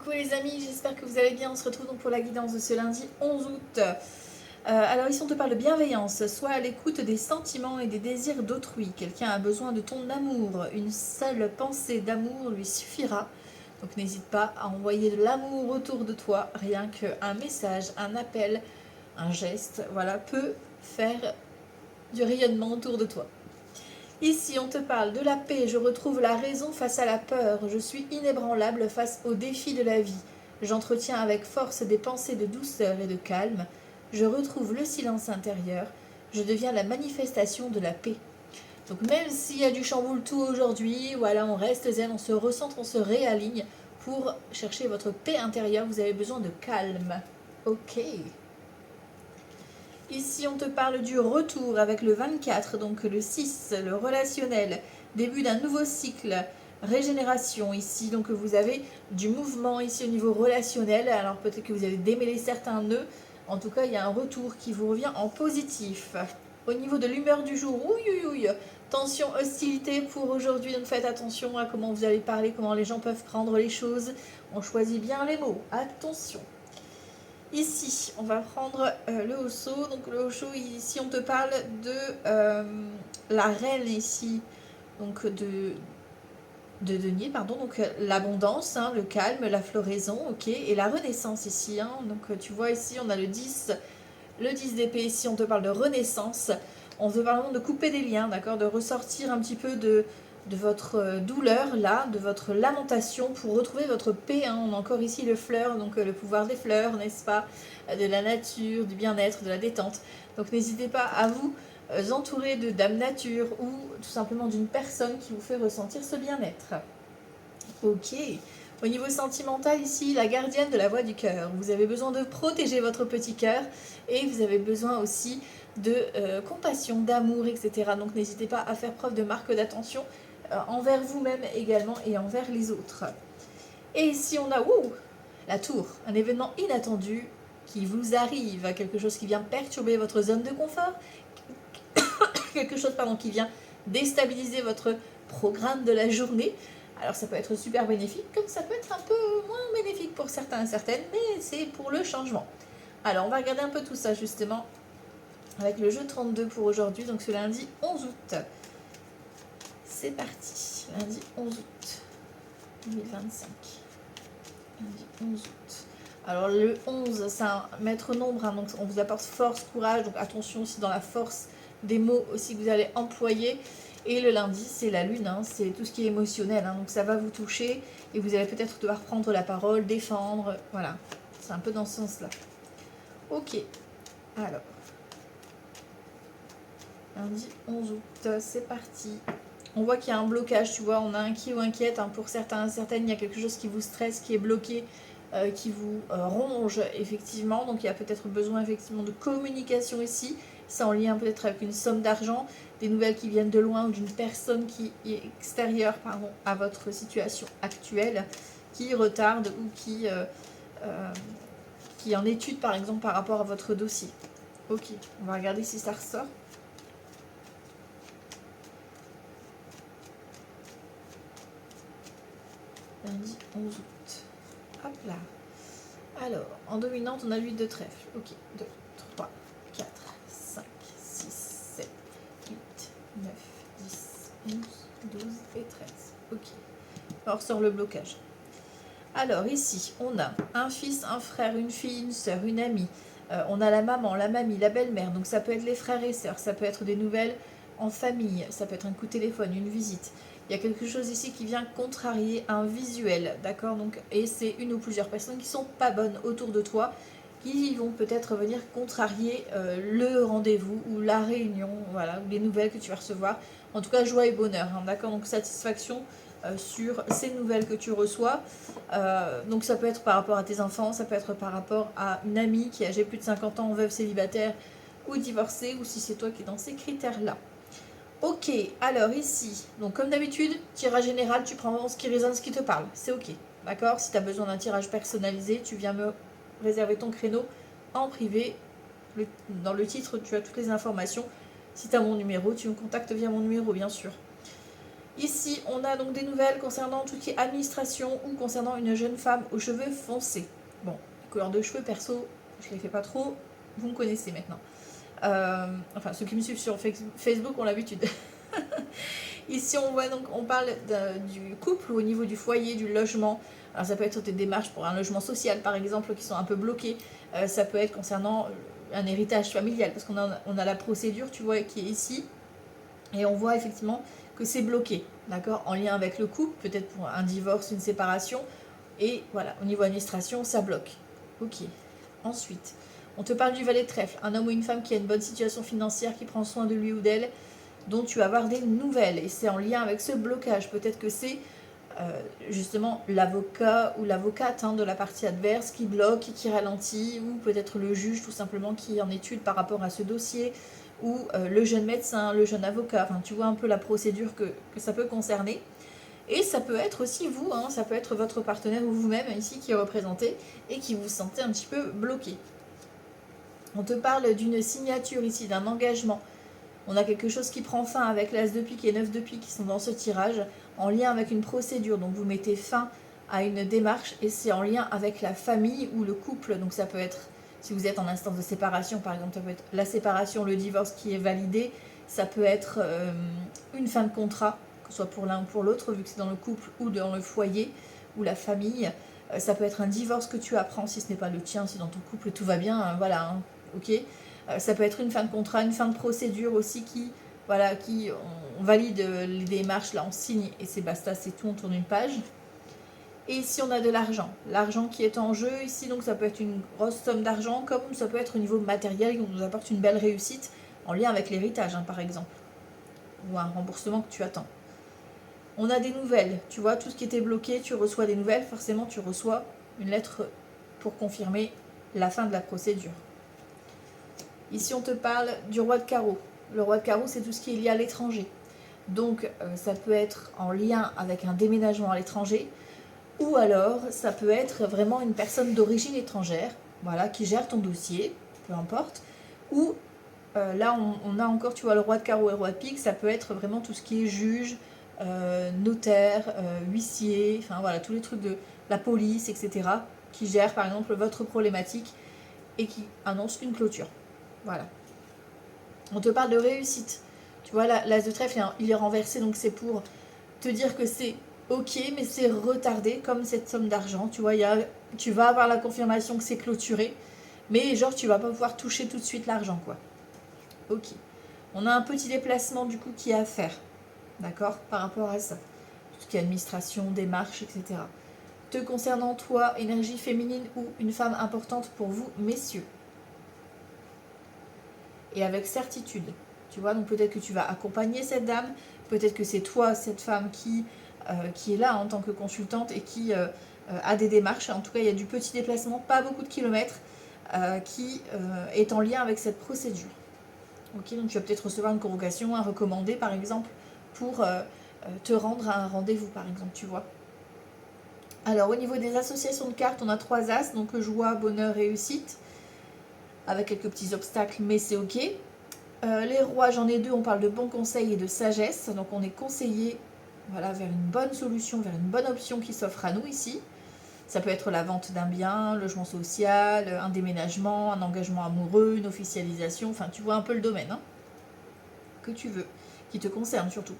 Coucou les amis, j'espère que vous allez bien. On se retrouve donc pour la guidance de ce lundi 11 août. Alors ici on te parle de bienveillance, sois à l'écoute des sentiments et des désirs d'autrui. Quelqu'un a besoin de ton amour, une seule pensée d'amour lui suffira. Donc n'hésite pas à envoyer de l'amour autour de toi, rien qu'un message, un appel, un geste, voilà, peut faire du rayonnement autour de toi. Ici, on te parle de la paix, je retrouve la raison face à la peur, je suis inébranlable face aux défis de la vie. J'entretiens avec force des pensées de douceur et de calme, je retrouve le silence intérieur, je deviens la manifestation de la paix. Donc même s'il y a du chamboule tout aujourd'hui, voilà, on reste zen, on se recentre, on se réaligne pour chercher votre paix intérieure, vous avez besoin de calme. Ok. Ici, on te parle du retour avec le 24, donc le 6, le relationnel, début d'un nouveau cycle, régénération ici. Donc vous avez du mouvement ici au niveau relationnel. Alors peut-être que vous avez démêlé certains nœuds. En tout cas, il y a un retour qui vous revient en positif. Au niveau de l'humeur du jour, tension, hostilité pour aujourd'hui. Donc faites attention à comment vous allez parler, comment les gens peuvent prendre les choses. On choisit bien les mots. Attention. Ici, on va prendre le Osho. Donc le Osho, ici, on te parle de la reine ici, donc de denier, pardon. Donc l'abondance, hein, le calme, la floraison, ok, et la renaissance ici. Hein, donc tu vois ici, on a le 10 d'épée. Ici, on te parle de renaissance. On te parle vraiment de couper des liens, d'accord, de ressortir un petit peu de votre douleur là, de votre lamentation pour retrouver votre paix. Hein. On a encore ici le fleur, donc le pouvoir des fleurs, n'est-ce pas, de la nature, du bien-être, de la détente. Donc n'hésitez pas à vous entourer de Dame Nature ou tout simplement d'une personne qui vous fait ressentir ce bien-être. Ok. Au niveau sentimental ici, la gardienne de la voix du cœur. Vous avez besoin de protéger votre petit cœur et vous avez besoin aussi de compassion, d'amour, etc. Donc n'hésitez pas à faire preuve de marque d'attention envers vous-même également et envers les autres. Et ici on a la tour, un événement inattendu qui vous arrive, quelque chose qui vient perturber votre zone de confort, quelque chose qui vient déstabiliser votre programme de la journée. Alors ça peut être super bénéfique, comme ça peut être un peu moins bénéfique pour certains et certaines, mais c'est pour le changement. Alors on va regarder un peu tout ça justement avec le jeu 32 pour aujourd'hui, donc ce lundi 11 août. C'est parti, lundi 11 août 2025. Lundi 11 août. Alors le 11, c'est un maître nombre, hein, donc on vous apporte force, courage, donc attention aussi dans la force des mots aussi que vous allez employer. Et le lundi, c'est la lune, hein, c'est tout ce qui est émotionnel, hein, donc ça va vous toucher et vous allez peut-être devoir prendre la parole, défendre, voilà, c'est un peu dans ce sens-là. Ok, alors, lundi 11 août, c'est parti. On voit qu'il y a un blocage, tu vois, on a inquiet ou inquiète, hein, pour certains et certaines, il y a quelque chose qui vous stresse, qui est bloqué, qui vous ronge effectivement, donc il y a peut-être besoin effectivement de communication ici, c'est en lien peut-être avec une somme d'argent, des nouvelles qui viennent de loin ou d'une personne qui est extérieure à votre situation actuelle, qui retarde ou qui est en étude par exemple par rapport à votre dossier. Ok, on va regarder si ça ressort. Lundi 11 août. Hop là. Alors, en dominante, on a l'huile de trèfle. Ok, 2, 3, 4, 5, 6, 7, 8, 9, 10, 11, 12 et 13. Ok. On ressort le blocage. Alors ici, on a un fils, un frère, une fille, une soeur, une amie. On a la maman, la mamie, la belle-mère. Donc ça peut être les frères et sœurs, ça peut être des nouvelles en famille, ça peut être un coup de téléphone, une visite. Il y a quelque chose ici qui vient contrarier un visuel, d'accord, donc, et c'est une ou plusieurs personnes qui sont pas bonnes autour de toi, qui vont peut-être venir contrarier le rendez-vous ou la réunion, voilà, ou les nouvelles que tu vas recevoir. En tout cas, joie et bonheur, hein, d'accord, donc satisfaction sur ces nouvelles que tu reçois. Donc ça peut être par rapport à tes enfants, ça peut être par rapport à une amie qui est âgée plus de 50 ans, veuve, célibataire ou divorcée, ou si c'est toi qui es dans ces critères-là. Ok, alors ici, donc comme d'habitude, tirage général, tu prends ce qui résonne, ce qui te parle, c'est ok, d'accord. Si tu as besoin d'un tirage personnalisé, tu viens me réserver ton créneau en privé. Dans le titre, tu as toutes les informations. Si tu as mon numéro, tu me contactes via mon numéro, bien sûr. Ici, on a donc des nouvelles concernant tout ce qui est administration ou concernant une jeune femme aux cheveux foncés. Bon, couleur de cheveux, perso, je ne les fais pas trop, vous me connaissez maintenant. Enfin, ceux qui me suivent sur Facebook ont l'habitude. Ici, on voit donc, on parle du couple au niveau du foyer, du logement. Alors, ça peut être des démarches pour un logement social, par exemple, qui sont un peu bloquées. Ça peut être concernant un héritage familial, parce qu'on a la procédure, tu vois, qui est ici. Et on voit effectivement que c'est bloqué, d'accord, en lien avec le couple, peut-être pour un divorce, une séparation. Et voilà, au niveau administration, ça bloque. Ok. Ensuite, on te parle du valet de trèfle, un homme ou une femme qui a une bonne situation financière, qui prend soin de lui ou d'elle, dont tu vas avoir des nouvelles. Et c'est en lien avec ce blocage. Peut-être que c'est justement l'avocat ou l'avocate de la partie adverse qui bloque et qui ralentit, ou peut-être le juge tout simplement qui est en étude par rapport à ce dossier, ou le jeune médecin, le jeune avocat. Enfin, tu vois un peu la procédure que ça peut concerner. Et ça peut être aussi vous, ça peut être votre partenaire ou vous-même ici qui est représenté et qui vous sentez un petit peu bloqué. On te parle d'une signature ici, d'un engagement. On a quelque chose qui prend fin avec l'as de pique et 9 de pique qui sont dans ce tirage, en lien avec une procédure. Donc vous mettez fin à une démarche et c'est en lien avec la famille ou le couple. Donc ça peut être, si vous êtes en instance de séparation par exemple, ça peut être la séparation, le divorce qui est validé. Ça peut être une fin de contrat, que ce soit pour l'un ou pour l'autre, vu que c'est dans le couple ou dans le foyer ou la famille. Ça peut être un divorce que tu apprends si ce n'est pas le tien, si dans ton couple tout va bien, voilà, ok. Ça peut être une fin de contrat, une fin de procédure aussi qui, voilà, qui on valide les démarches, là on signe et c'est basta, c'est tout, on tourne une page. Et ici on a de l'argent qui est en jeu ici, donc ça peut être une grosse somme d'argent, comme ça peut être au niveau matériel, qui nous apporte une belle réussite en lien avec l'héritage par exemple, ou un remboursement que tu attends. On a des nouvelles, tu vois, tout ce qui était bloqué, tu reçois des nouvelles, forcément tu reçois une lettre pour confirmer la fin de la procédure. Ici, on te parle du roi de carreau. Le roi de carreau, c'est tout ce qui est lié à l'étranger. Donc, ça peut être en lien avec un déménagement à l'étranger, ou alors, ça peut être vraiment une personne d'origine étrangère, voilà, qui gère ton dossier, peu importe. Ou là, on a encore, tu vois, le roi de carreau et le roi de pique, ça peut être vraiment tout ce qui est juge, notaire, huissier, enfin voilà, tous les trucs de la police, etc., qui gèrent par exemple votre problématique et qui annonce une clôture. Voilà. On te parle de réussite. Tu vois, l'as de trèfle, il est renversé, donc c'est pour te dire que c'est ok, mais c'est retardé, comme cette somme d'argent. Tu vois, tu vas avoir la confirmation que c'est clôturé, mais genre, tu vas pas pouvoir toucher tout de suite l'argent, quoi. Ok. On a un petit déplacement, du coup, qui est à faire. D'accord? Par rapport à ça. Tout ce qui est administration, démarche, etc. Te concernant, toi, énergie féminine ou une femme importante pour vous, messieurs. Et avec certitude. Tu vois, donc peut-être que tu vas accompagner cette dame, peut-être que c'est toi, cette femme qui est là en tant que consultante et qui a des démarches. En tout cas, il y a du petit déplacement, pas beaucoup de kilomètres, qui est en lien avec cette procédure. Ok, donc tu vas peut-être recevoir une convocation, un recommandé par exemple, pour te rendre à un rendez-vous par exemple, tu vois. Alors au niveau des associations de cartes, on a 3 as, donc joie, bonheur, réussite, avec quelques petits obstacles, mais c'est ok. Les rois, j'en ai 2, on parle de bons conseils et de sagesse, donc on est conseillé, voilà, vers une bonne solution, vers une bonne option qui s'offre à nous ici. Ça peut être la vente d'un bien, logement social, un déménagement, un engagement amoureux, une officialisation, enfin tu vois un peu le domaine que tu veux, qui te concerne surtout.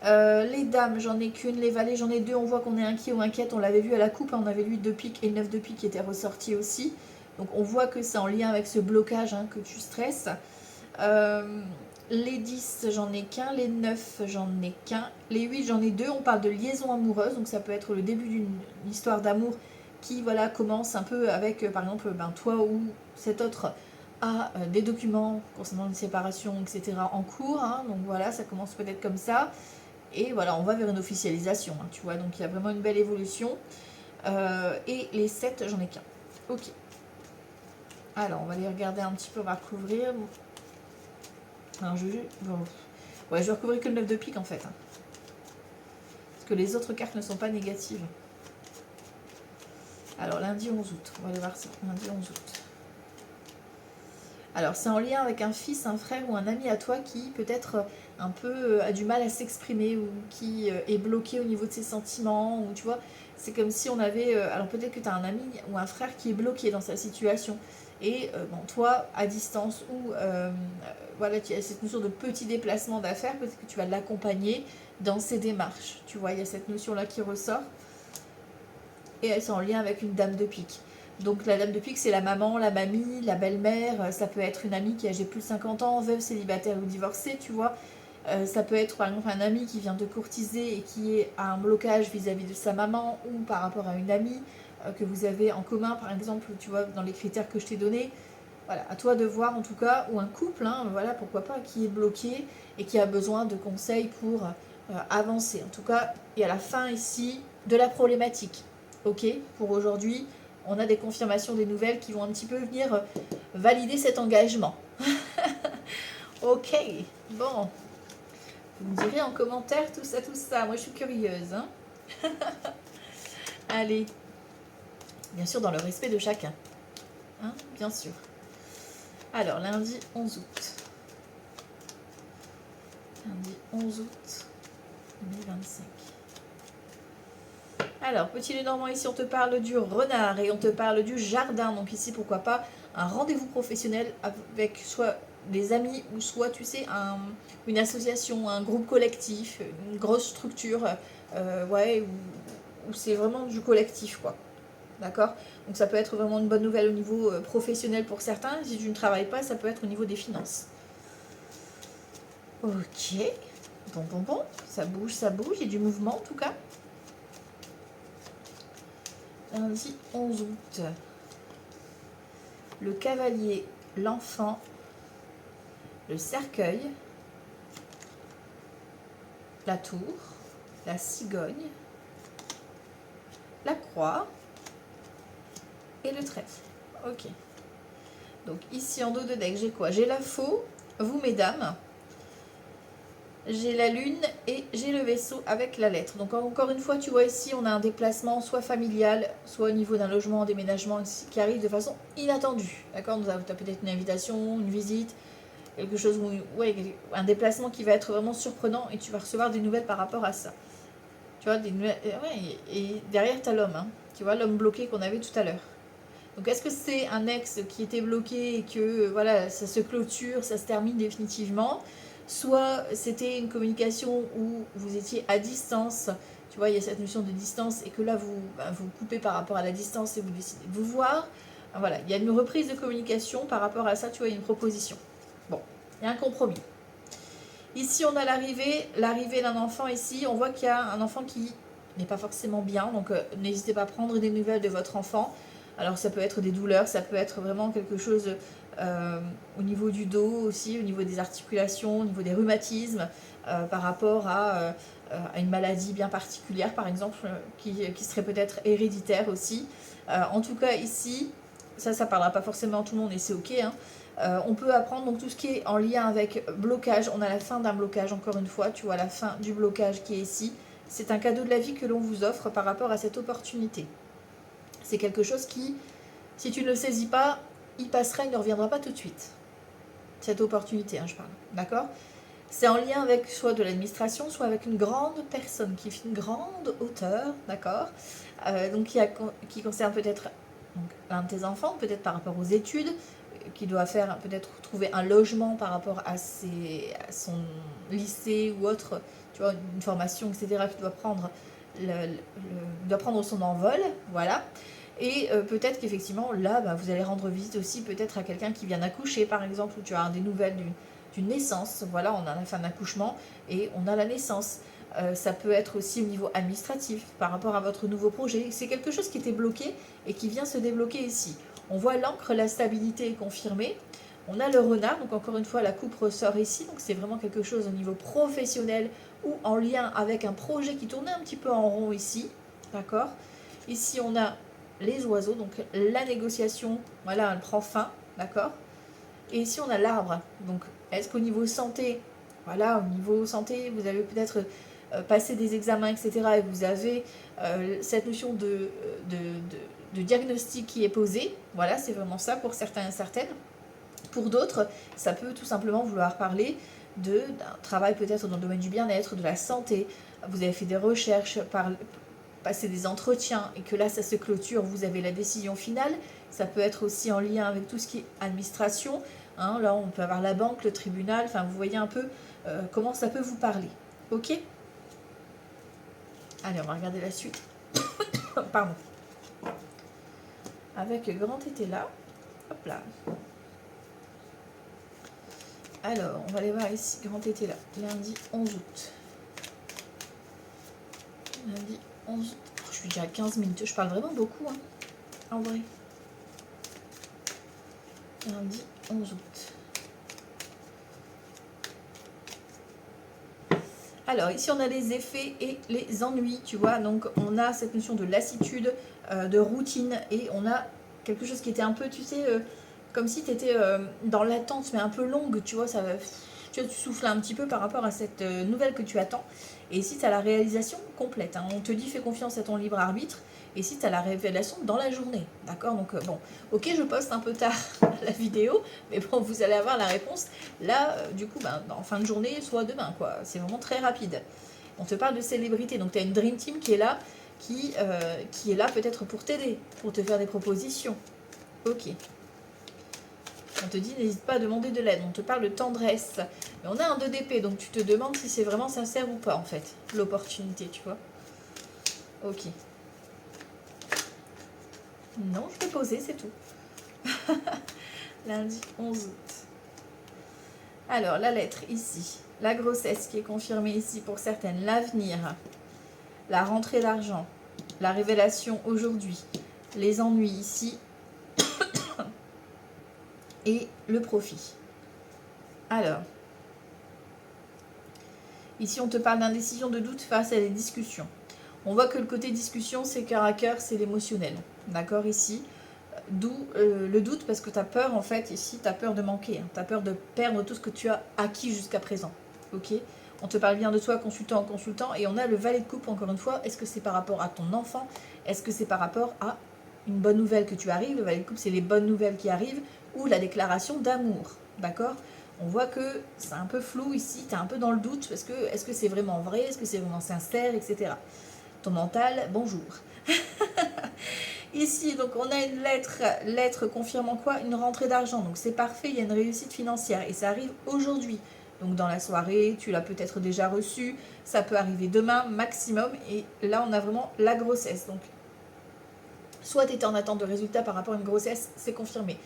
Les dames, j'en ai qu'une, les valets, j'en ai 2, on voit qu'on est inquiet ou inquiète, on l'avait vu à la coupe, on avait lu 2 piques et le 9 de pique qui était ressorti aussi. Donc on voit que c'est en lien avec ce blocage que tu stresses. Les 10, j'en ai qu'un. Les 9, j'en ai qu'un. Les 8, j'en ai 2. On parle de liaison amoureuse. Donc ça peut être le début d'une histoire d'amour qui commence un peu avec, par exemple, toi ou cet autre a des documents concernant une séparation, etc. en cours. Donc voilà, ça commence peut-être comme ça. Et voilà, on va vers une officialisation. Tu vois, donc il y a vraiment une belle évolution. Et les 7, j'en ai qu'un. Ok. Alors, on va les regarder un petit peu, on va recouvrir. Alors, je vais recouvrir que le 9 de pique en fait. Parce que les autres cartes ne sont pas négatives. Alors, lundi 11 août. On va aller voir ça. Lundi 11 août. Alors, c'est en lien avec un fils, un frère ou un ami à toi qui peut-être un peu a du mal à s'exprimer ou qui est bloqué au niveau de ses sentiments. Ou tu vois, c'est comme si on avait. Alors, peut-être que tu as un ami ou un frère qui est bloqué dans sa situation. Et bon, toi, à distance ou voilà, tu as cette notion de petit déplacement d'affaires, peut-être que tu vas l'accompagner dans ses démarches. Tu vois, il y a cette notion-là qui ressort. Et elles sont en lien avec une dame de pique. Donc la dame de pique, c'est la maman, la mamie, la belle-mère, ça peut être une amie qui a âgée plus de 50 ans, veuve, célibataire ou divorcée, tu vois. Ça peut être par exemple un ami qui vient de courtiser et qui a un blocage vis-à-vis de sa maman ou par rapport à une amie que vous avez en commun, par exemple, tu vois, dans les critères que je t'ai donnés. Voilà, à toi de voir en tout cas, ou un couple, hein, voilà, pourquoi pas, qui est bloqué et qui a besoin de conseils pour avancer. En tout cas, et à la fin ici de la problématique. Ok, pour aujourd'hui, on a des confirmations, des nouvelles qui vont un petit peu venir valider cet engagement. Ok, bon, vous me direz en commentaire tout ça, tout ça. Moi, je suis curieuse. Hein. Allez, bien sûr, dans le respect de chacun. Hein, bien sûr. Alors, lundi 11 août. Lundi 11 août 2025. Alors, petit Lenormand, ici on te parle du renard et on te parle du jardin. Donc ici, pourquoi pas un rendez-vous professionnel avec soit des amis ou soit, tu sais, une association, un groupe collectif, une grosse structure, ouais, où c'est vraiment du collectif, quoi. D'accord? Donc ça peut être vraiment une bonne nouvelle au niveau professionnel pour certains. Si tu ne travailles pas, ça peut être au niveau des finances. Ok. Bon. Ça bouge. Il y a du mouvement en tout cas. Lundi 11 août. Le cavalier, l'enfant, le cercueil, la tour, la cigogne, la croix et le trèfle. Ok. Donc ici en dos de deck, j'ai quoi? J'ai la faux, vous mesdames. J'ai la lune et j'ai le vaisseau avec la lettre. Donc encore une fois, tu vois ici, on a un déplacement soit familial, soit au niveau d'un logement, un déménagement qui arrive de façon inattendue. D'accord? Tu as peut-être une invitation, une visite, quelque chose, ouais, un déplacement qui va être vraiment surprenant et tu vas recevoir des nouvelles par rapport à ça. Tu vois, ouais, et derrière, tu as l'homme. Hein. Tu vois, l'homme bloqué qu'on avait tout à l'heure. Donc est-ce que c'est un ex qui était bloqué et que voilà, ça se clôture, ça se termine définitivement? Soit c'était une communication où vous étiez à distance, tu vois, il y a cette notion de distance et que là vous coupez par rapport à la distance et vous décidez de vous voir. Voilà, il y a une reprise de communication par rapport à ça, tu vois, il y a une proposition. Bon, il y a un compromis. Ici, on a l'arrivée d'un enfant ici. On voit qu'il y a un enfant qui n'est pas forcément bien, donc n'hésitez pas à prendre des nouvelles de votre enfant. Alors ça peut être des douleurs, ça peut être vraiment quelque chose au niveau du dos aussi, au niveau des articulations, au niveau des rhumatismes, par rapport à une maladie bien particulière, par exemple, qui serait peut-être héréditaire aussi. En tout cas, ici, ça ne parlera pas forcément à tout le monde et c'est ok. Hein. On peut apprendre donc tout ce qui est en lien avec blocage. On a la fin d'un blocage, encore une fois, tu vois la fin du blocage qui est ici. C'est un cadeau de la vie que l'on vous offre par rapport à cette opportunité. C'est quelque chose qui, si tu ne le saisis pas, il passera, il ne reviendra pas tout de suite. Cette opportunité, hein, je parle. D'accord? C'est en lien avec soit de l'administration, soit avec une grande personne qui fait une grande hauteur, d'accord? Donc qui concerne peut-être l'un de tes enfants, peut-être par rapport aux études, qui doit faire peut-être trouver un logement par rapport à son lycée ou autre, tu vois, une formation, etc., qui doit prendre, doit prendre son envol, voilà. Et peut-être qu'effectivement, là, vous allez rendre visite aussi peut-être à quelqu'un qui vient d'accoucher, par exemple, où tu as des nouvelles d'une naissance. Voilà, on a la fin d'accouchement et on a la naissance. Ça peut être aussi au niveau administratif, par rapport à votre nouveau projet. C'est quelque chose qui était bloqué et qui vient se débloquer ici. On voit l'encre, la stabilité est confirmée. On a le renard, donc encore une fois, la coupe ressort ici. Donc c'est vraiment quelque chose au niveau professionnel ou en lien avec un projet qui tournait un petit peu en rond ici. D'accord? Ici, on a les oiseaux, donc la négociation, voilà, elle prend fin. D'accord? Et ici, on a l'arbre. Donc, est-ce qu'au niveau santé, voilà, au niveau santé, vous avez peut-être passé des examens, etc. et vous avez cette notion de diagnostic qui est posée. Voilà, c'est vraiment ça pour certains et certaines. Pour d'autres, ça peut tout simplement vouloir parler d'un travail peut-être dans le domaine du bien-être, de la santé. Vous avez fait des recherches, passé des entretiens et que là ça se clôture, vous avez la décision finale. Ça peut être aussi en lien avec tout ce qui est administration. Hein, là on peut avoir la banque, le tribunal, enfin vous voyez un peu comment ça peut vous parler. Ok? Allez, on va regarder la suite. Pardon. Avec grand été là. Hop là. Alors, on va aller voir ici, grand été là. Lundi 11 août. Lundi 11 août. Oh, je suis déjà à 15 minutes. Je parle vraiment beaucoup, hein, en vrai. Lundi 11 août. Alors, ici, on a les effets et les ennuis, tu vois. Donc, on a cette notion de lassitude, de routine. Et on a quelque chose qui était un peu, tu sais, comme si tu étais dans l'attente, mais un peu longue, tu vois. Tu souffles un petit peu par rapport à cette nouvelle que tu attends. Et ici, tu as la réalisation complète. Hein. On te dit, fais confiance à ton libre arbitre. Et ici, tu as la révélation dans la journée. D'accord? Donc, bon, ok, je poste un peu tard la vidéo, mais bon, vous allez avoir la réponse là, du coup, en fin de journée, soit demain, quoi. C'est vraiment très rapide. On te parle de célébrité. Donc, tu as une Dream Team qui est là, qui est là peut-être pour t'aider, pour te faire des propositions. Ok. On te dit, n'hésite pas à demander de l'aide. On te parle de tendresse. Mais on a un 2 d'épée, donc tu te demandes si c'est vraiment sincère ou pas, en fait. L'opportunité, tu vois. Ok. Non, je vais poser, c'est tout. Lundi 11 août. Alors, la lettre ici. La grossesse qui est confirmée ici pour certaines. L'avenir. La rentrée d'argent. La révélation aujourd'hui. Les ennuis ici. Et le profit. Alors, ici on te parle d'indécision, de doute face à des discussions. On voit que le côté discussion, c'est cœur à cœur, c'est l'émotionnel. D'accord, ici. D'où le doute, parce que tu as peur, en fait, ici, tu as peur de manquer. Hein. Tu as peur de perdre tout ce que tu as acquis jusqu'à présent. Ok? On te parle bien de toi, consultant en consultant. Et on a le valet de coupe, encore une fois. Est-ce que c'est par rapport à ton enfant? Est-ce que c'est par rapport à une bonne nouvelle que tu arrives? Le valet de coupe, c'est les bonnes nouvelles qui arrivent. Ou la déclaration d'amour. D'accord? On voit que c'est un peu flou ici. Tu es un peu dans le doute. Parce que est-ce que c'est vraiment vrai? Est-ce que c'est vraiment sincère? Etc. Ton mental, bonjour. Ici, donc on a une lettre confirmant quoi? Une rentrée d'argent. Donc c'est parfait, il y a une réussite financière et ça arrive aujourd'hui. Donc dans la soirée, tu l'as peut-être déjà reçu, ça peut arriver demain maximum. Et là, on a vraiment la grossesse. Donc soit tu étais en attente de résultats par rapport à une grossesse, c'est confirmé.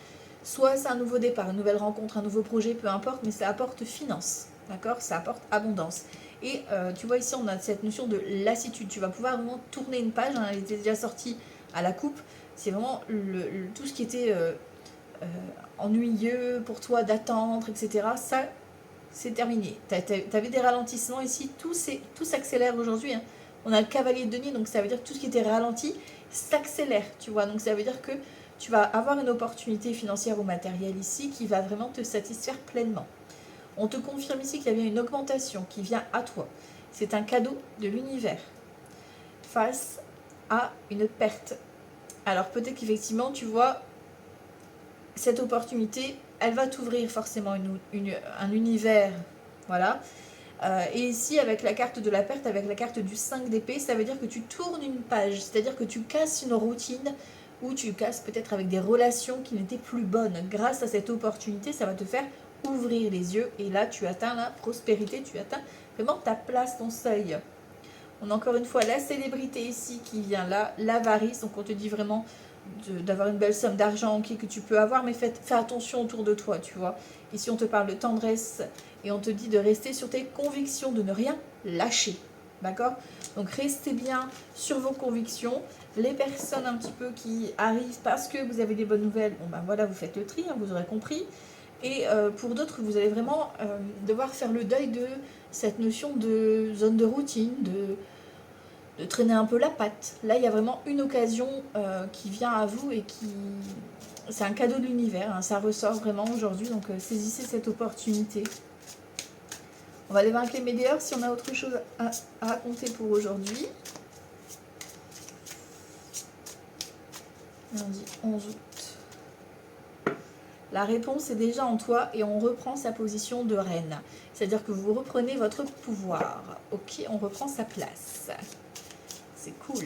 Soit c'est un nouveau départ, une nouvelle rencontre, un nouveau projet, peu importe, mais ça apporte finance. D'accord? Ça apporte abondance. Et tu vois ici, on a cette notion de lassitude. Tu vas pouvoir vraiment tourner une page. Hein, elle était déjà sortie à la coupe. C'est vraiment tout ce qui était ennuyeux pour toi d'attendre, etc. Ça, c'est terminé. Tu avais des ralentissements ici. Tout s'accélère aujourd'hui. Hein. On a le cavalier de denier, donc ça veut dire que tout ce qui était ralenti s'accélère. Tu vois, donc ça veut dire que tu vas avoir une opportunité financière ou matérielle ici qui va vraiment te satisfaire pleinement. On te confirme ici qu'il y a bien une augmentation qui vient à toi. C'est un cadeau de l'univers face à une perte. Alors peut-être qu'effectivement, tu vois, cette opportunité, elle va t'ouvrir forcément un univers. Voilà. Et ici, avec la carte de la perte, avec la carte du 5 d'épée, ça veut dire que tu tournes une page. C'est-à-dire que tu casses une routine ou tu casses peut-être avec des relations qui n'étaient plus bonnes. Grâce à cette opportunité, ça va te faire ouvrir les yeux. Et là, tu atteins la prospérité, tu atteins vraiment ta place, ton seuil. On a encore une fois la célébrité ici qui vient là, l'avarice. Donc on te dit vraiment d'avoir une belle somme d'argent que tu peux avoir, mais fais attention autour de toi, tu vois. Ici, on te parle de tendresse et on te dit de rester sur tes convictions, de ne rien lâcher. D'accord? Donc, restez bien sur vos convictions. Les personnes un petit peu qui arrivent parce que vous avez des bonnes nouvelles, bon ben voilà, vous faites le tri, hein, vous aurez compris. Et pour d'autres, vous allez vraiment devoir faire le deuil de cette notion de zone de routine, de traîner un peu la patte. Là, il y a vraiment une occasion qui vient à vous et qui... C'est un cadeau de l'univers, hein, ça ressort vraiment aujourd'hui, donc saisissez cette opportunité. On va aller voir avec les médias si on a autre chose à raconter pour aujourd'hui. Lundi 11 août. La réponse est déjà en toi et on reprend sa position de reine. C'est-à-dire que vous reprenez votre pouvoir. Ok, on reprend sa place. C'est cool.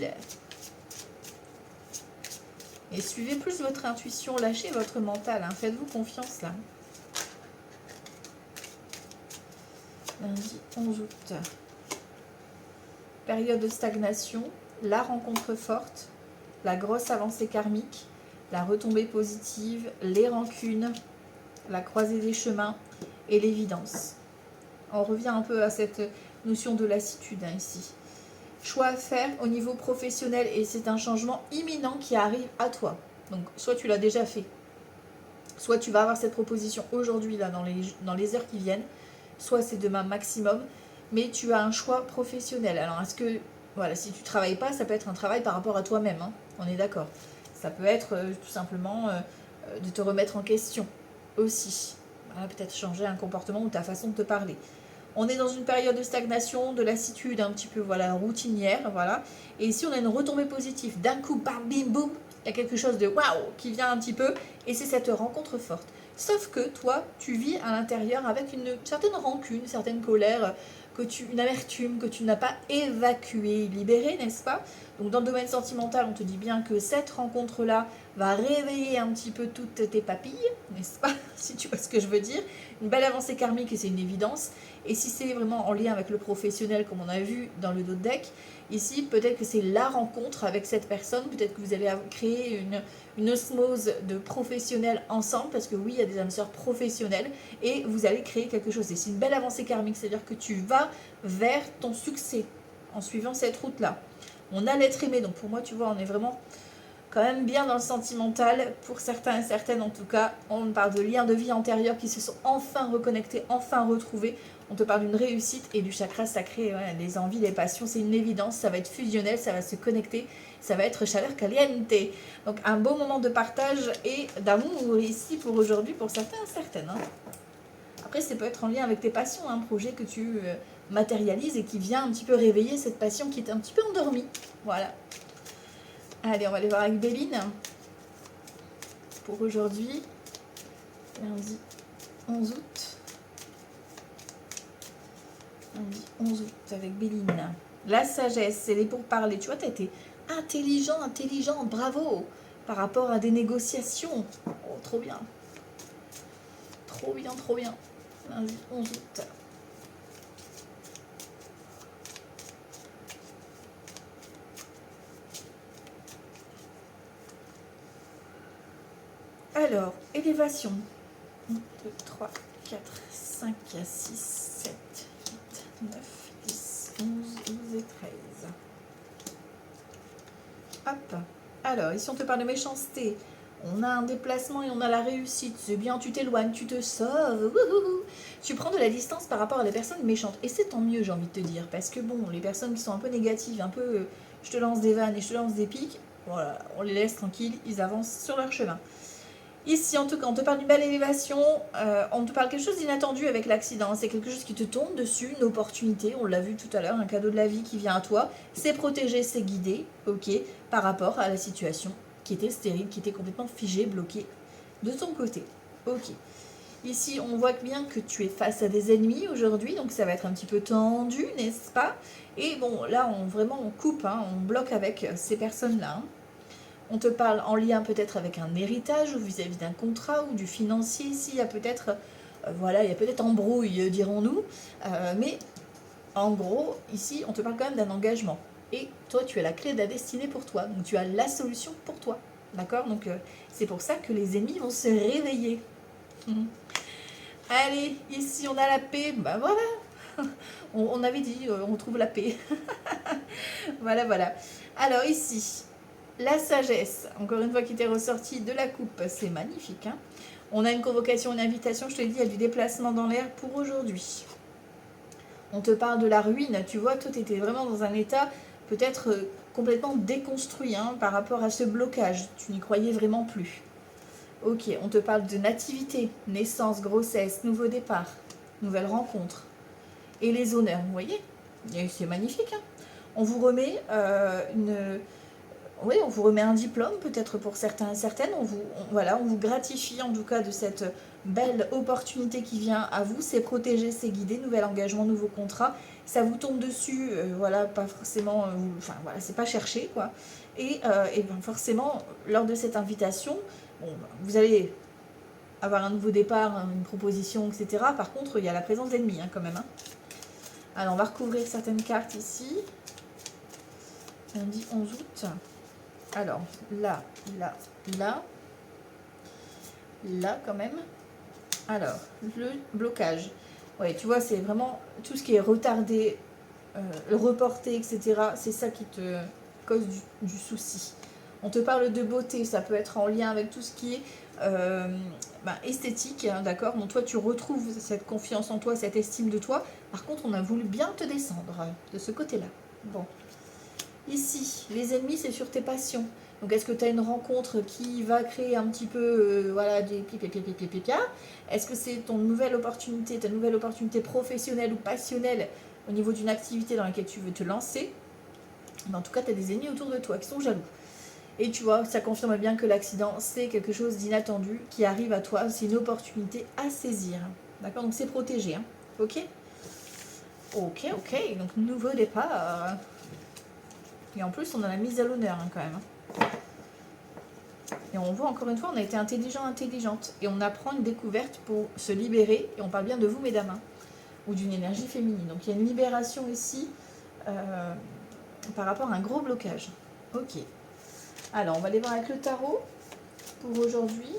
Et suivez plus votre intuition, lâchez votre mental. Hein. Faites-vous confiance là. Lundi 11 août. Période de stagnation, la rencontre forte, la grosse avancée karmique, la retombée positive, les rancunes, la croisée des chemins et l'évidence. On revient un peu à cette notion de lassitude hein, ici. Choix à faire au niveau professionnel et c'est un changement imminent qui arrive à toi. Donc soit tu l'as déjà fait, soit tu vas avoir cette proposition aujourd'hui là dans les heures qui viennent, soit c'est demain maximum, mais tu as un choix professionnel. Alors est-ce que, voilà, si tu ne travailles pas, ça peut être un travail par rapport à toi-même, hein, on est d'accord. Ça peut être tout simplement de te remettre en question aussi. Voilà, peut-être changer un comportement ou ta façon de te parler. On est dans une période de stagnation, de lassitude un petit peu voilà, routinière. Voilà. Et ici, on a une retombée positive. D'un coup, bam, bim, boum, il y a quelque chose de waouh qui vient un petit peu. Et c'est cette rencontre forte. Sauf que toi, tu vis à l'intérieur avec une certaine rancune, une certaine colère, une amertume que tu n'as pas évacuée, libérée, n'est-ce pas? Donc dans le domaine sentimental, on te dit bien que cette rencontre-là va réveiller un petit peu toutes tes papilles, n'est-ce pas? Si tu vois ce que je veux dire. Une belle avancée karmique et c'est une évidence. Et si c'est vraiment en lien avec le professionnel, comme on a vu dans le dos de deck, ici, peut-être que c'est la rencontre avec cette personne, peut-être que vous allez créer une osmose de professionnels ensemble, parce que oui, il y a des âmes sœurs professionnelles, et vous allez créer quelque chose. Et c'est une belle avancée karmique, c'est-à-dire que tu vas vers ton succès en suivant cette route-là. On a l'être aimé, donc pour moi, tu vois, on est vraiment quand même bien dans le sentimental, pour certains et certaines en tout cas. On parle de liens de vie antérieurs qui se sont enfin reconnectés, enfin retrouvés. On te parle d'une réussite et du chakra sacré, ouais, les envies, les passions, c'est une évidence, ça va être fusionnel, ça va se connecter, ça va être chaleur caliente. Donc un beau moment de partage et d'amour ici pour aujourd'hui, pour certains et certaines. Hein. Après, ça peut être en lien avec tes passions, un projet que tu matérialises et qui vient un petit peu réveiller cette passion qui est un petit peu endormie. Voilà. Allez, on va aller voir avec Béline pour aujourd'hui, lundi 11 août. Lundi 11 août avec Béline. La sagesse, c'est les pourparlers. Tu vois, tu as été intelligente, bravo, par rapport à des négociations. Oh, trop bien. Trop bien, trop bien. Lundi 11 août. Alors, élévation. 1, 2, 3, 4, 5, 6, 7, 8, 9, 10, 11, 12 et 13. Hop. Alors, ici on te parle de méchanceté. On a un déplacement et on a la réussite. C'est bien, tu t'éloignes, tu te sauves. Wouhou. Tu prends de la distance par rapport à les personnes méchantes. Et c'est tant mieux, j'ai envie de te dire. Parce que bon, les personnes qui sont un peu négatives, un peu je te lance des vannes et je te lance des pics, voilà, on les laisse tranquilles, ils avancent sur leur chemin. Ici, en tout cas, on te parle d'une belle élévation, on te parle quelque chose d'inattendu avec l'accident. C'est quelque chose qui te tombe dessus, une opportunité, on l'a vu tout à l'heure, un cadeau de la vie qui vient à toi. C'est protégé, c'est guidé, ok, par rapport à la situation qui était stérile, qui était complètement figée, bloquée de ton côté. Ok. Ici, on voit bien que tu es face à des ennemis aujourd'hui, donc ça va être un petit peu tendu, n'est-ce pas? Et bon, là, on coupe, hein, on bloque avec ces personnes-là. Hein. On te parle en lien peut-être avec un héritage ou vis-à-vis d'un contrat ou du financier. Ici, il y a peut-être voilà, il y a peut-être embrouille, dirons-nous. Mais en gros, ici, on te parle quand même d'un engagement. Et toi, tu as la clé de la destinée pour toi. Donc, tu as la solution pour toi. D'accord? Donc, c'est pour ça que les ennemis vont se réveiller. Allez, ici, on a la paix. Ben voilà. On avait dit, on trouve la paix. Voilà, voilà. Alors, ici, la sagesse, encore une fois qui était ressortie de la coupe, c'est magnifique. Hein, on a une convocation, une invitation, je te l'ai dit, il y a du déplacement dans l'air pour aujourd'hui. On te parle de la ruine, tu vois, toi tu étais vraiment dans un état peut-être complètement déconstruit hein, par rapport à ce blocage, tu n'y croyais vraiment plus. Ok, on te parle de nativité, naissance, grossesse, nouveau départ, nouvelle rencontre. Et les honneurs, vous voyez, c'est magnifique. Hein, on vous remet Oui, on vous remet un diplôme, peut-être pour certains et certaines. Voilà, on vous gratifie en tout cas de cette belle opportunité qui vient à vous. C'est protégé, c'est guidé, nouvel engagement, nouveau contrat. Ça vous tombe dessus, voilà, pas forcément, enfin voilà, c'est pas cherché quoi. Et ben forcément, lors de cette invitation, bon, vous allez avoir un nouveau départ, une proposition, etc. Par contre, il y a la présence d'ennemis hein, quand même. Hein. Alors, on va recouvrir certaines cartes ici. Lundi 11 août. Alors, là, là quand même. Alors, le blocage. Ouais, tu vois, c'est vraiment tout ce qui est retardé, reporté, etc. C'est ça qui te cause du souci. On te parle de beauté, ça peut être en lien avec tout ce qui est esthétique, hein, d'accord. Donc toi, tu retrouves cette confiance en toi, cette estime de toi. Par contre, on a voulu bien te descendre de ce côté-là. Bon. Ici, les ennemis, c'est sur tes passions. Donc, est-ce que tu as une rencontre qui va créer un petit peu, voilà, des pipia. Est-ce que c'est ta nouvelle opportunité professionnelle ou passionnelle au niveau d'une activité dans laquelle tu veux te lancer? Mais en tout cas, tu as des ennemis autour de toi qui sont jaloux. Et tu vois, ça confirme bien que l'accident, c'est quelque chose d'inattendu qui arrive à toi. C'est une opportunité à saisir. D'accord? Donc, c'est protégé. Hein. Ok? Ok. Donc, nouveau départ. Et en plus, on a la mise à l'honneur hein, quand même. Hein. Et on voit encore une fois, on a été intelligent, intelligente. Et on apprend une découverte pour se libérer. Et on parle bien de vous, mesdames. Hein, ou d'une énergie féminine. Donc il y a une libération ici par rapport à un gros blocage. Ok. Alors, on va aller voir avec le tarot pour aujourd'hui.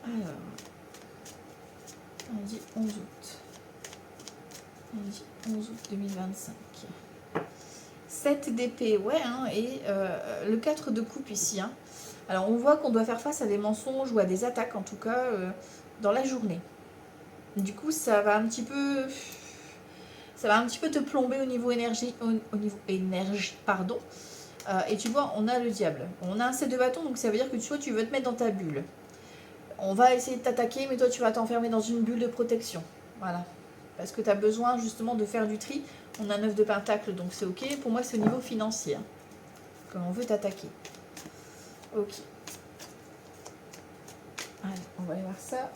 Alors, lundi 11 août. Lundi 11 août 2025. 7 d'épée, ouais, hein, et le 4 de coupe ici. Hein. Alors, on voit qu'on doit faire face à des mensonges ou à des attaques, en tout cas, dans la journée. Du coup, ça va un petit peu te plomber au niveau énergie, pardon. Et tu vois, on a le diable. On a un 7 de bâton, donc ça veut dire que tu veux te mettre dans ta bulle. On va essayer de t'attaquer, mais toi, tu vas t'enfermer dans une bulle de protection. Voilà. Parce que tu as besoin justement de faire du tri. On a 9 de pentacle, donc c'est ok. Pour moi, c'est au niveau financier. Hein, que l'on veut t'attaquer. Ok. Allez, on va aller voir ça.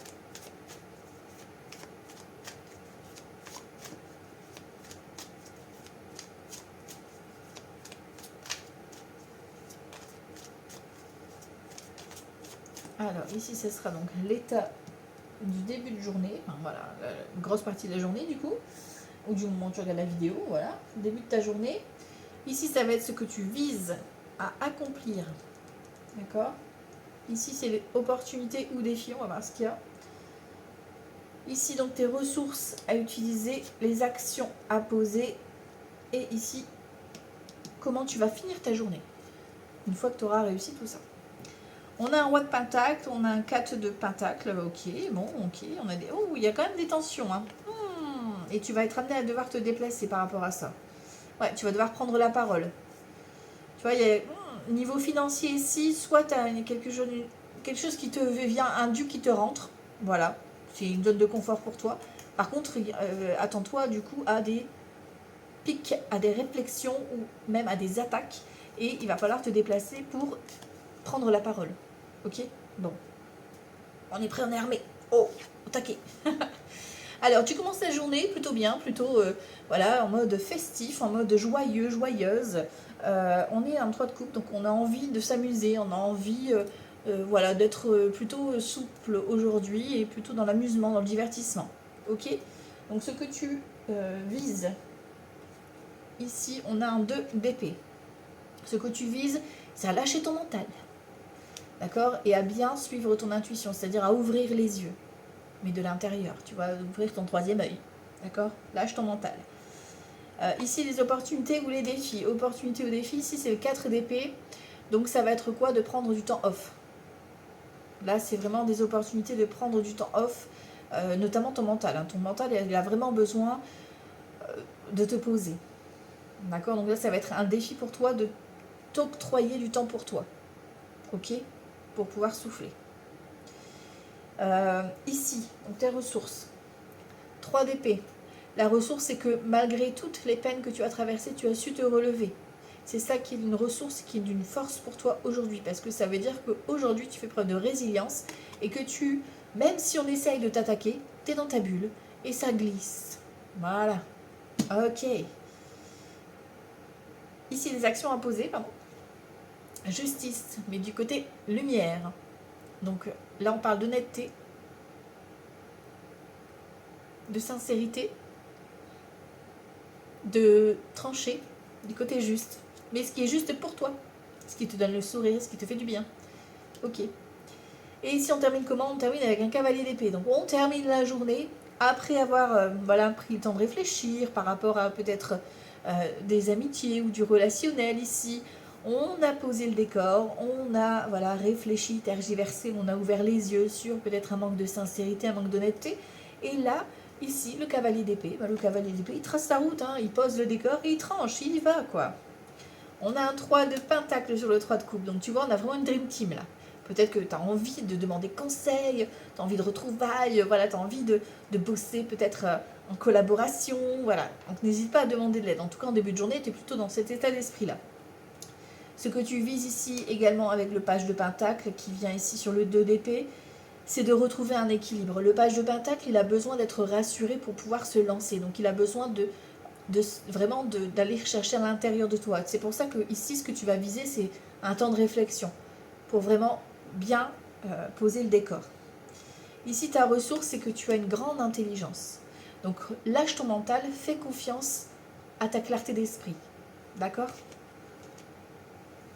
Alors, ici, ce sera donc l'état du début de journée. Enfin, voilà, une grosse partie de la journée, du coup. Ou du moment où tu regardes la vidéo, voilà. Début de ta journée. Ici, ça va être ce que tu vises à accomplir. D'accord? Ici, c'est les opportunités ou défis. On va voir ce qu'il y a. Ici, donc, tes ressources à utiliser, les actions à poser. Et ici, comment tu vas finir ta journée. Une fois que tu auras réussi tout ça. On a un roi de pentacle, on a un 4 de pentacle. Ok, bon, ok. On a des... Oh, il y a quand même des tensions. Hein. Et tu vas être amené à devoir te déplacer par rapport à ça. Ouais, tu vas devoir prendre la parole. Tu vois, il y a niveau financier ici, soit tu as quelque chose qui te vient, un dû qui te rentre. Voilà, c'est une zone de confort pour toi. Par contre, attends-toi du coup à des pics, à des réflexions ou même à des attaques. Et il va falloir te déplacer pour prendre la parole. Ok? Bon. On est prêt, on est armé. Oh, au taquet. Alors, tu commences ta journée plutôt bien, plutôt voilà, en mode festif, en mode joyeux, joyeuse. On est un 3 de coupe, donc on a envie de s'amuser, on a envie voilà, d'être plutôt souple aujourd'hui et plutôt dans l'amusement, dans le divertissement. Ok? Donc, ce que tu vises, ici, on a un 2 d'épée. Ce que tu vises, c'est à lâcher ton mental. D'accord? Et à bien suivre ton intuition, c'est-à-dire à ouvrir les yeux. Mais de l'intérieur, tu vas ouvrir ton troisième œil. D'accord? Lâche ton mental. Ici, les opportunités ou les défis. Opportunités ou défis, ici, c'est le 4 d'épée. Donc, ça va être quoi? De prendre du temps off. Là, c'est vraiment des opportunités de prendre du temps off, notamment ton mental. Hein. Ton mental, il a vraiment besoin de te poser. D'accord? Donc là, ça va être un défi pour toi de t'octroyer du temps pour toi. Ok? Pour pouvoir souffler. Ici, donc tes ressources. 3 d'épée. La ressource, c'est que malgré toutes les peines que tu as traversées, tu as su te relever. C'est ça qui est une ressource, qui est d'une force pour toi aujourd'hui. Parce que ça veut dire qu'aujourd'hui, tu fais preuve de résilience et que tu, même si on essaye de t'attaquer, tu es dans ta bulle et ça glisse. Voilà. Ok. Ici, les actions à poser, pardon. Justice, mais du côté lumière. Donc là, on parle d'honnêteté, de sincérité, de trancher, du côté juste. Mais ce qui est juste pour toi, ce qui te donne le sourire, ce qui te fait du bien. Ok. Et ici, on termine comment? On termine avec un cavalier d'épée. Donc, on termine la journée après avoir voilà, pris le temps de réfléchir par rapport à peut-être des amitiés ou du relationnel ici. On a posé le décor, on a voilà, réfléchi, tergiversé, on a ouvert les yeux sur peut-être un manque de sincérité, un manque d'honnêteté. Et là, ici, le cavalier d'épée, le cavalier d'épée, il trace sa route, hein, il pose le décor et il tranche, il y va quoi. On a un 3 de pentacle sur le 3 de coupe, donc tu vois, on a vraiment une dream team là. Peut-être que tu as envie de demander conseil, tu as envie de retrouvailles, voilà, tu as envie de bosser peut-être en collaboration, voilà. Donc n'hésite pas à demander de l'aide. En tout cas, en début de journée, tu es plutôt dans cet état d'esprit-là. Ce que tu vises ici également avec le page de pentacle qui vient ici sur le 2 d'épée, c'est de retrouver un équilibre. Le page de pentacle, il a besoin d'être rassuré pour pouvoir se lancer. Donc il a besoin vraiment d'aller chercher à l'intérieur de toi. C'est pour ça que ici, ce que tu vas viser, c'est un temps de réflexion pour vraiment bien poser le décor. Ici, ta ressource, c'est que tu as une grande intelligence. Donc, lâche ton mental, fais confiance à ta clarté d'esprit. D'accord?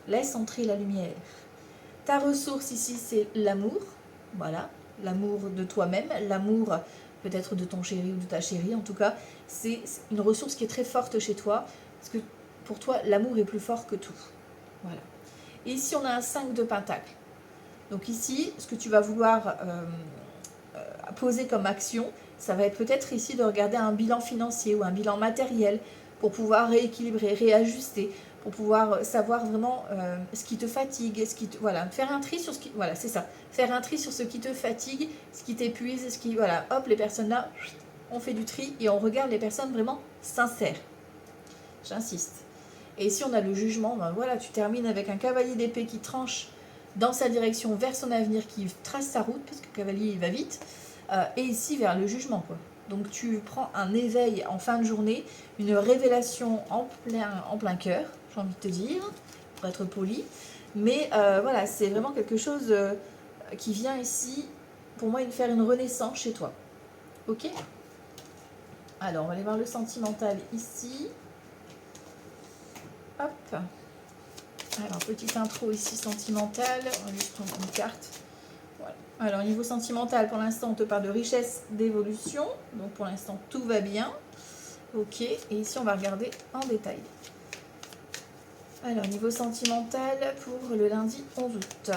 Laisse entrer la lumière. Ta ressource ici, c'est l'amour. Voilà, l'amour de toi-même, l'amour peut-être de ton chéri ou de ta chérie. En tout cas, c'est une ressource qui est très forte chez toi. Parce que pour toi, l'amour est plus fort que tout. Voilà. Et ici, on a un 5 de pentacle. Donc ici, ce que tu vas vouloir poser comme action, ça va être peut-être ici de regarder un bilan financier ou un bilan matériel pour pouvoir rééquilibrer, réajuster, pour pouvoir savoir vraiment ce qui te fatigue, voilà, faire un tri sur ce qui, voilà, c'est ça, faire un tri sur ce qui te fatigue, ce qui t'épuise, ce qui, voilà, hop, les personnes là, on fait du tri et on regarde les personnes vraiment sincères. J'insiste. Et ici, on a le jugement, ben voilà, tu termines avec un cavalier d'épée qui tranche dans sa direction vers son avenir, qui trace sa route, parce que le cavalier, il va vite, et ici, vers le jugement, quoi. Donc, tu prends un éveil en fin de journée, une révélation en plein cœur, j'ai envie de te dire, pour être poli. Mais voilà, c'est vraiment quelque chose qui vient ici, pour moi, faire une renaissance chez toi. Ok? Alors, on va aller voir le sentimental ici. Hop. Alors, petite intro ici sentimentale. On va juste prendre une carte. Voilà. Alors, niveau sentimental, pour l'instant, on te parle de richesse, d'évolution. Donc, pour l'instant, tout va bien. Ok. Et ici, on va regarder en détail. Alors, niveau sentimental pour le lundi 11 août.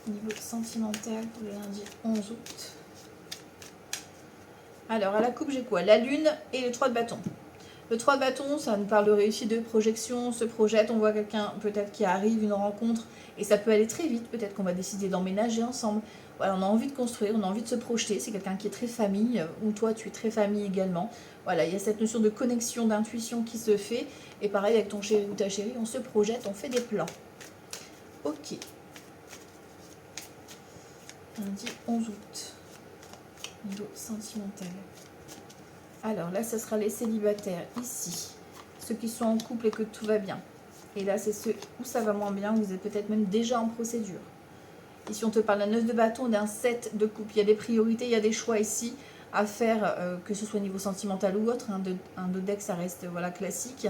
Niveau sentimental pour le lundi 11 août. Alors, à la coupe, j'ai quoi? La lune et le 3 de bâton. Le 3 de bâton, ça nous parle de réussite, de projection, on se projette, on voit quelqu'un peut-être qui arrive, une rencontre, et ça peut aller très vite, peut-être qu'on va décider d'emménager ensemble. Voilà, on a envie de construire, on a envie de se projeter, c'est quelqu'un qui est très famille, ou toi tu es très famille également. Voilà, il y a cette notion de connexion, d'intuition qui se fait, et pareil avec ton chéri ou ta chérie, on se projette, on fait des plans. Ok. Lundi 11 août. Niveau sentimental. Alors là, ce sera les célibataires ici. Ceux qui sont en couple et que tout va bien. Et là, c'est ceux où ça va moins bien, où vous êtes peut-être même déjà en procédure. Ici, on te parle d'un 9 de bâton, d'un 7 de coupe. Il y a des priorités, il y a des choix ici à faire, que ce soit au niveau sentimental ou autre. Un 2 deck, ça reste voilà, classique.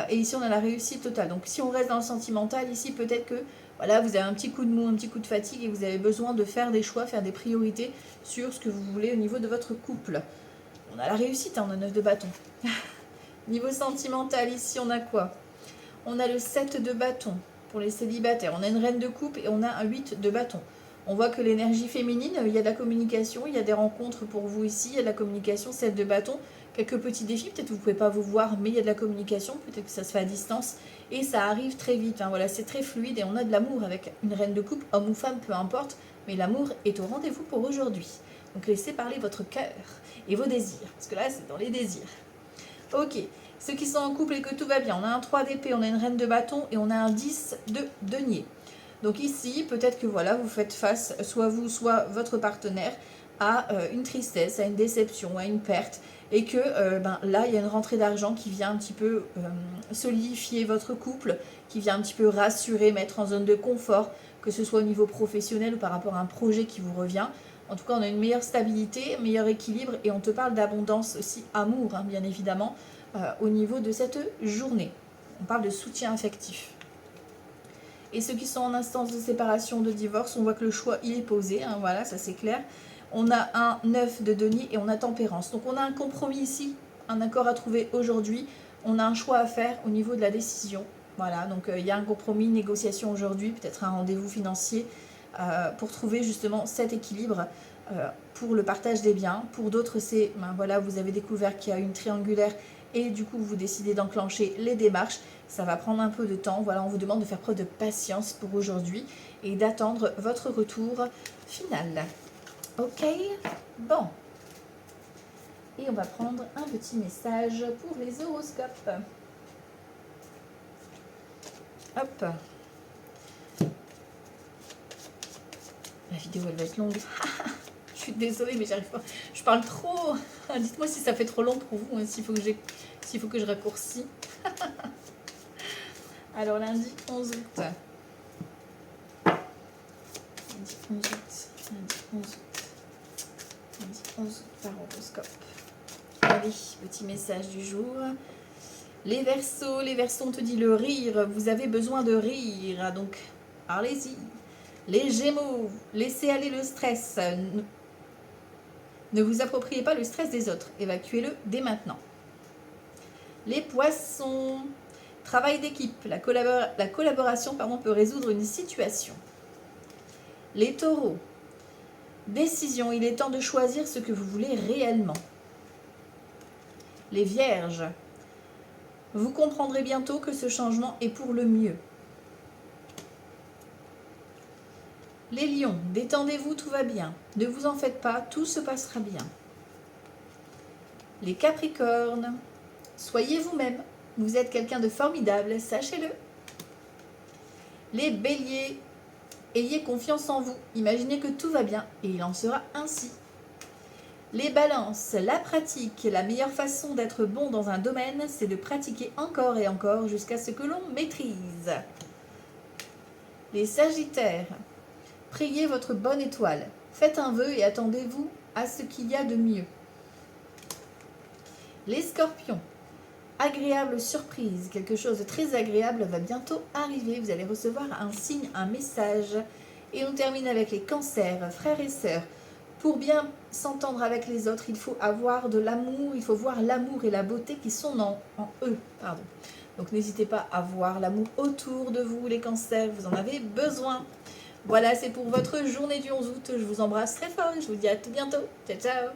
Et ici, on a la réussite totale. Donc, si on reste dans le sentimental, ici, peut-être que voilà, vous avez un petit coup de mou, un petit coup de fatigue et vous avez besoin de faire des choix, faire des priorités sur ce que vous voulez au niveau de votre couple. On a la réussite, hein, on a 9 de bâton. Niveau sentimental, ici, on a quoi? On a le 7 de bâton pour les célibataires. On a une reine de coupe et on a un 8 de bâton. On voit que l'énergie féminine, il y a de la communication, il y a des rencontres pour vous ici, il y a de la communication, 7 de bâton. Quelques petits défis, peut-être que vous ne pouvez pas vous voir, mais il y a de la communication, peut-être que ça se fait à distance. Et ça arrive très vite, hein, voilà, c'est très fluide et on a de l'amour avec une reine de coupe, homme ou femme, peu importe. Mais l'amour est au rendez-vous pour aujourd'hui. Donc laissez parler votre cœur et vos désirs. Parce que là, c'est dans les désirs. Ok. Ceux qui sont en couple et que tout va bien. On a un 3 d'épée, on a une reine de bâton et on a un 10 de denier. Donc ici, peut-être que voilà, vous faites face, soit vous, soit votre partenaire, à une tristesse, à une déception, à une perte. Et que là, il y a une rentrée d'argent qui vient un petit peu solidifier votre couple, qui vient un petit peu rassurer, mettre en zone de confort, que ce soit au niveau professionnel ou par rapport à un projet qui vous revient. En tout cas, on a une meilleure stabilité, un meilleur équilibre et on te parle d'abondance aussi, amour, hein, bien évidemment, au niveau de cette journée. On parle de soutien affectif. Et ceux qui sont en instance de séparation, de divorce, on voit que le choix, il est posé, hein, voilà, ça c'est clair. On a un 9 de denier et on a tempérance. Donc on a un compromis ici, un accord à trouver aujourd'hui. On a un choix à faire au niveau de la décision. Voilà, donc il y a un compromis, une négociation aujourd'hui, peut-être un rendez-vous financier pour trouver justement cet équilibre pour le partage des biens. Pour d'autres, c'est, voilà, vous avez découvert qu'il y a une triangulaire et du coup, vous décidez d'enclencher les démarches. Ça va prendre un peu de temps. Voilà, on vous demande de faire preuve de patience pour aujourd'hui et d'attendre votre retour final. Ok, bon. Et on va prendre un petit message pour les horoscopes. Hop. La vidéo, elle va être longue. Je suis désolée, mais j'arrive pas. Je parle trop. Dites-moi si ça fait trop long pour vous, hein, s'il faut que je raccourcis. Alors, lundi 11 août. Lundi 11 août. Lundi 11 août. Lundi 11 août par horoscope. Allez, petit message du jour. Les Verseaux, on te dit le rire. Vous avez besoin de rire, donc allez-y. Les Gémeaux, laissez aller le stress. Ne vous appropriez pas le stress des autres. Évacuez-le dès maintenant. Les Poissons, travail d'équipe. La collaboration peut résoudre une situation. Les Taureaux, décision. Il est temps de choisir ce que vous voulez réellement. Les Vierges, vous comprendrez bientôt que ce changement est pour le mieux. Les Lions, détendez-vous, tout va bien. Ne vous en faites pas, tout se passera bien. Les Capricornes, soyez vous-même. Vous êtes quelqu'un de formidable, sachez-le. Les Béliers, ayez confiance en vous. Imaginez que tout va bien et il en sera ainsi. Les Balances, la pratique. La meilleure façon d'être bon dans un domaine, c'est de pratiquer encore et encore jusqu'à ce que l'on maîtrise. Les Sagittaires, priez votre bonne étoile. Faites un vœu et attendez-vous à ce qu'il y a de mieux. Les Scorpions, agréable surprise. Quelque chose de très agréable va bientôt arriver. Vous allez recevoir un signe, un message. Et on termine avec les Cancers, frères et sœurs. Pour bien s'entendre avec les autres, il faut avoir de l'amour. Il faut voir l'amour et la beauté qui sont en eux. Pardon. Donc n'hésitez pas à voir l'amour autour de vous, les Cancers. Vous en avez besoin. Voilà, c'est pour votre journée du 11 août. Je vous embrasse très fort et je vous dis à tout bientôt. Ciao, ciao.